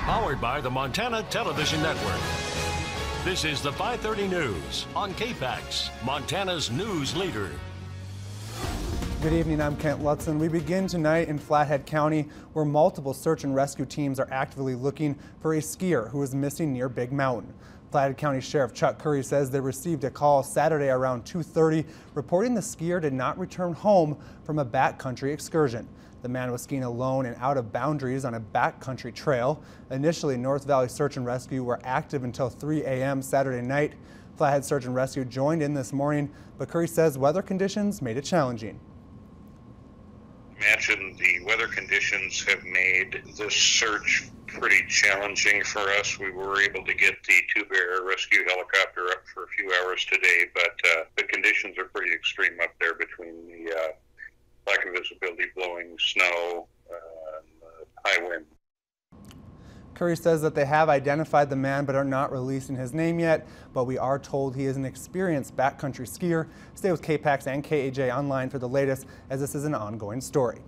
Powered by the Montana Television Network. This is the 5:30 News on KPAX, Montana's news leader. Good evening, I'm Kent Lutzen. We begin tonight in Flathead County, where multiple search and rescue teams are actively looking for a skier who is missing near Big Mountain. Flathead County Sheriff Chuck Curry says they received a call Saturday around 2:30 reporting the skier did not return home from a backcountry excursion. The man was skiing alone and out of boundaries on a backcountry trail. Initially, North Valley Search and Rescue were active until 3 a.m. Saturday night. Flathead Search and Rescue joined in this morning, but Curry says weather conditions made it challenging. Imagine the weather conditions have made this search pretty challenging for us. We were able to get the Tuba Air Rescue helicopter up for a few hours today, but the conditions are pretty extreme up there between the lack of visibility, blowing snow, high wind. Curry says that they have identified the man but are not releasing his name yet, but we are told he is an experienced backcountry skier. Stay with KPAX and KAJ online for the latest, as this is an ongoing story.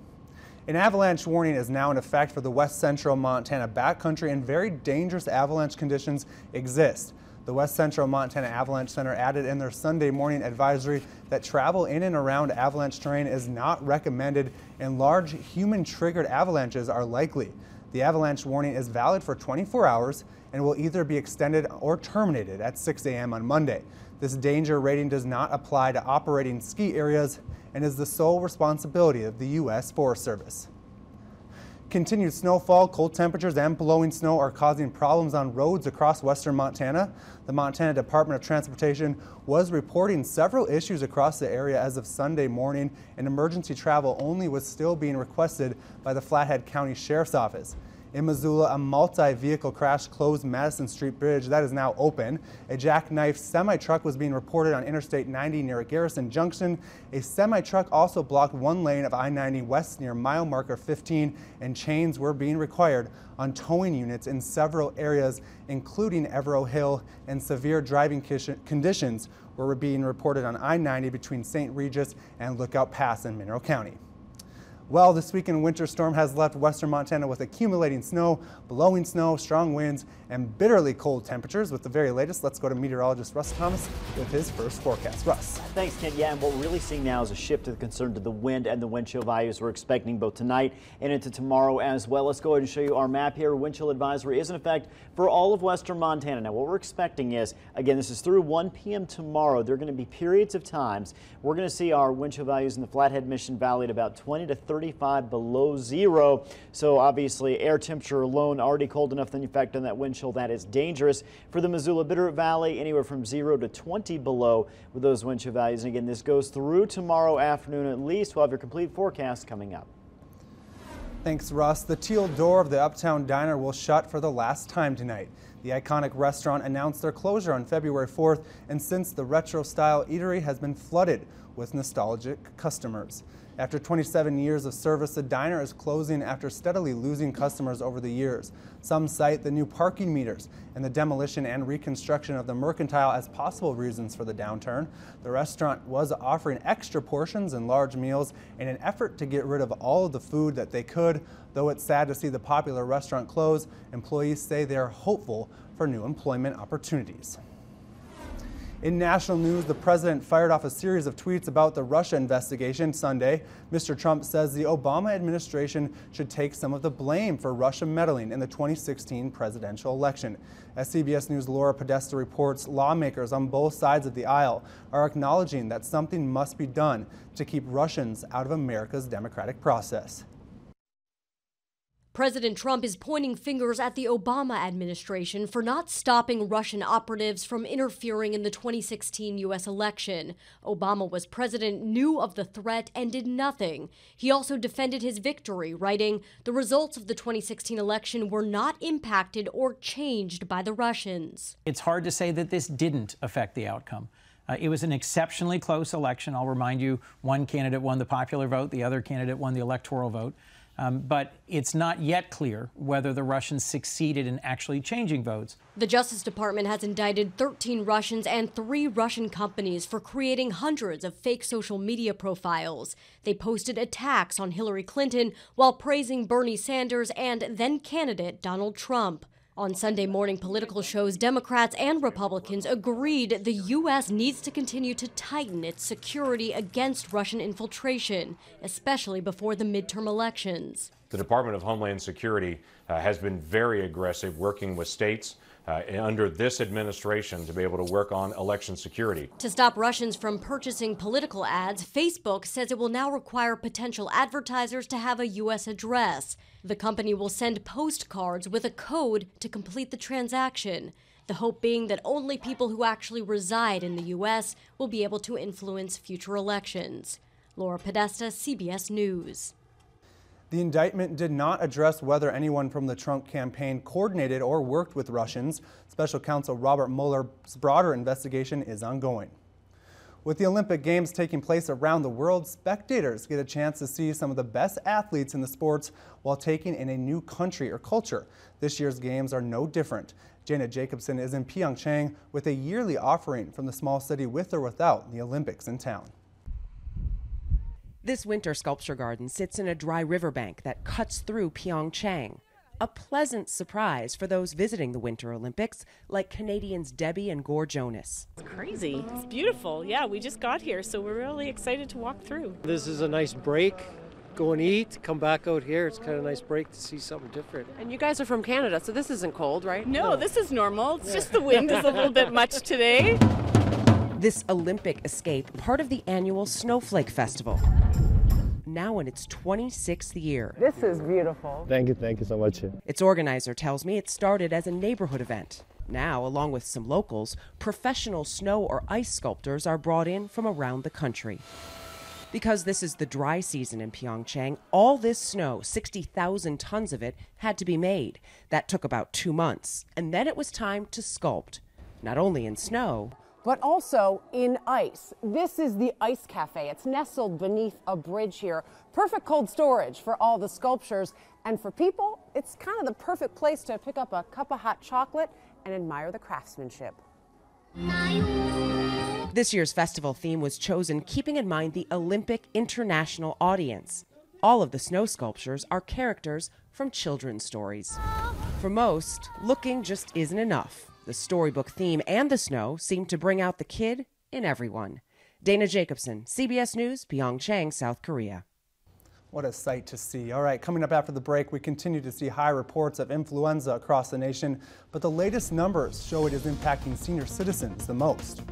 An avalanche warning is now in effect for the west central Montana backcountry, and very dangerous avalanche conditions exist. The West Central Montana Avalanche Center added in their Sunday morning advisory that travel in and around avalanche terrain is not recommended and large human-triggered avalanches are likely. The avalanche warning is valid for 24 hours and will either be extended or terminated at 6 a.m. on Monday. This danger rating does not apply to operating ski areas and is the sole responsibility of the U.S. Forest Service. Continued snowfall, cold temperatures, and blowing snow are causing problems on roads across western Montana. The Montana Department of Transportation was reporting several issues across the area as of Sunday morning, and emergency travel only was still being requested by the Flathead County Sheriff's Office. In Missoula, a multi-vehicle crash closed Madison Street Bridge that is now open. A jackknife semi-truck was being reported on Interstate 90 near Garrison Junction. A semi-truck also blocked one lane of I-90 west near mile marker 15, and chains were being required on towing units in several areas, including Evero Hill, and severe driving conditions were being reported on I-90 between St. Regis and Lookout Pass in Mineral County. Well, this weekend winter storm has left western Montana with accumulating snow, blowing snow, strong winds, and bitterly cold temperatures. With the very latest, let's go to meteorologist Russ Thomas with his first forecast. Russ. Thanks, Kent. Yeah, and what we're really seeing now is a shift of concern to the wind and the wind chill values we're expecting both tonight and into tomorrow as well. Let's go ahead and show you our map here. Wind chill advisory is in effect for all of western Montana. Now, what we're expecting is, again, this is through 1 p.m. tomorrow. There are going to be periods of times we're going to see our wind chill values in the Flathead Mission Valley at about 20 to 35 below zero. So obviously air temperature alone already cold enough, then you factor in that wind chill, that is dangerous. For the Missoula Bitter Valley, anywhere from 0 to 20 below with those wind chill values. And again, this goes through tomorrow afternoon at least. We'll have your complete forecast coming up. Thanks, Russ. The teal door of the Uptown Diner will shut for the last time tonight. The iconic restaurant announced their closure on February 4th, and since the retro-style eatery has been flooded with nostalgic customers. After 27 years of service, the diner is closing after steadily losing customers over the years. Some cite the new parking meters and the demolition and reconstruction of the Mercantile as possible reasons for the downturn. The restaurant was offering extra portions and large meals in an effort to get rid of all of the food that they could. Though it's sad to see the popular restaurant close, employees say they are hopeful for new employment opportunities. In national news, the president fired off a series of tweets about the Russia investigation Sunday. Mr. Trump says the Obama administration should take some of the blame for Russia meddling in the 2016 presidential election. As CBS News' Laura Podesta reports, lawmakers on both sides of the aisle are acknowledging that something must be done to keep Russians out of America's democratic process. President Trump is pointing fingers at the Obama administration for not stopping Russian operatives from interfering in the 2016 U.S. election. Obama was president, knew of the threat, and did nothing. He also defended his victory, writing, "The results of the 2016 election were not impacted or changed by the Russians." It's hard to say that this didn't affect the outcome. It was an exceptionally close election. I'll remind you, one candidate won the popular vote, the other candidate won the electoral vote. But it's not yet clear whether the Russians succeeded in actually changing votes. The Justice Department has indicted 13 Russians and 3 Russian companies for creating hundreds of fake social media profiles. They posted attacks on Hillary Clinton while praising Bernie Sanders and then candidate Donald Trump. On Sunday morning political shows, Democrats and Republicans agreed the U.S. needs to continue to tighten its security against Russian infiltration, especially before the midterm elections. The Department of Homeland Security has been very aggressive working with states under this administration to be able to work on election security. To stop Russians from purchasing political ads, Facebook says it will now require potential advertisers to have a U.S. address. The company will send postcards with a code to complete the transaction. The hope being that only people who actually reside in the U.S. will be able to influence future elections. Laura Podesta, CBS News. The indictment did not address whether anyone from the Trump campaign coordinated or worked with Russians. Special counsel Robert Mueller's broader investigation is ongoing. With the Olympic Games taking place around the world, spectators get a chance to see some of the best athletes in the sports while taking in a new country or culture. This year's games are no different. Janet Jacobson is in Pyeongchang with a yearly offering from the small city with or without the Olympics in town. This winter sculpture garden sits in a dry riverbank that cuts through Pyeongchang. A pleasant surprise for those visiting the Winter Olympics, like Canadians Debbie and Gore Jonas. It's crazy. It's beautiful. Yeah, we just got here, so we're really excited to walk through. This is a nice break. Go and eat, come back out here. It's kind of a nice break to see something different. And you guys are from Canada, so this isn't cold, right? No, this is normal. It's just the wind is a little bit much today. This Olympic escape, part of the annual Snowflake Festival, now in its 26th year. This is beautiful. Thank you so much. Its organizer tells me it started as a neighborhood event. Now, along with some locals, professional snow or ice sculptors are brought in from around the country. Because this is the dry season in Pyeongchang, all this snow, 60,000 tons of it, had to be made. That took about 2 months. And then it was time to sculpt, not only in snow, But also in ice. This is the Ice Cafe. It's nestled beneath a bridge here. Perfect cold storage for all the sculptures. And for people, it's kind of the perfect place to pick up a cup of hot chocolate and admire the craftsmanship. This year's festival theme was chosen keeping in mind the Olympic international audience. All of the snow sculptures are characters from children's stories. For most, looking just isn't enough. The storybook theme and the snow seem to bring out the kid in everyone. Dana Jacobson, CBS News, Pyeongchang, South Korea. What a sight to see. All right, coming up after the break, we continue to see high reports of influenza across the nation, but the latest numbers show it is impacting senior citizens the most.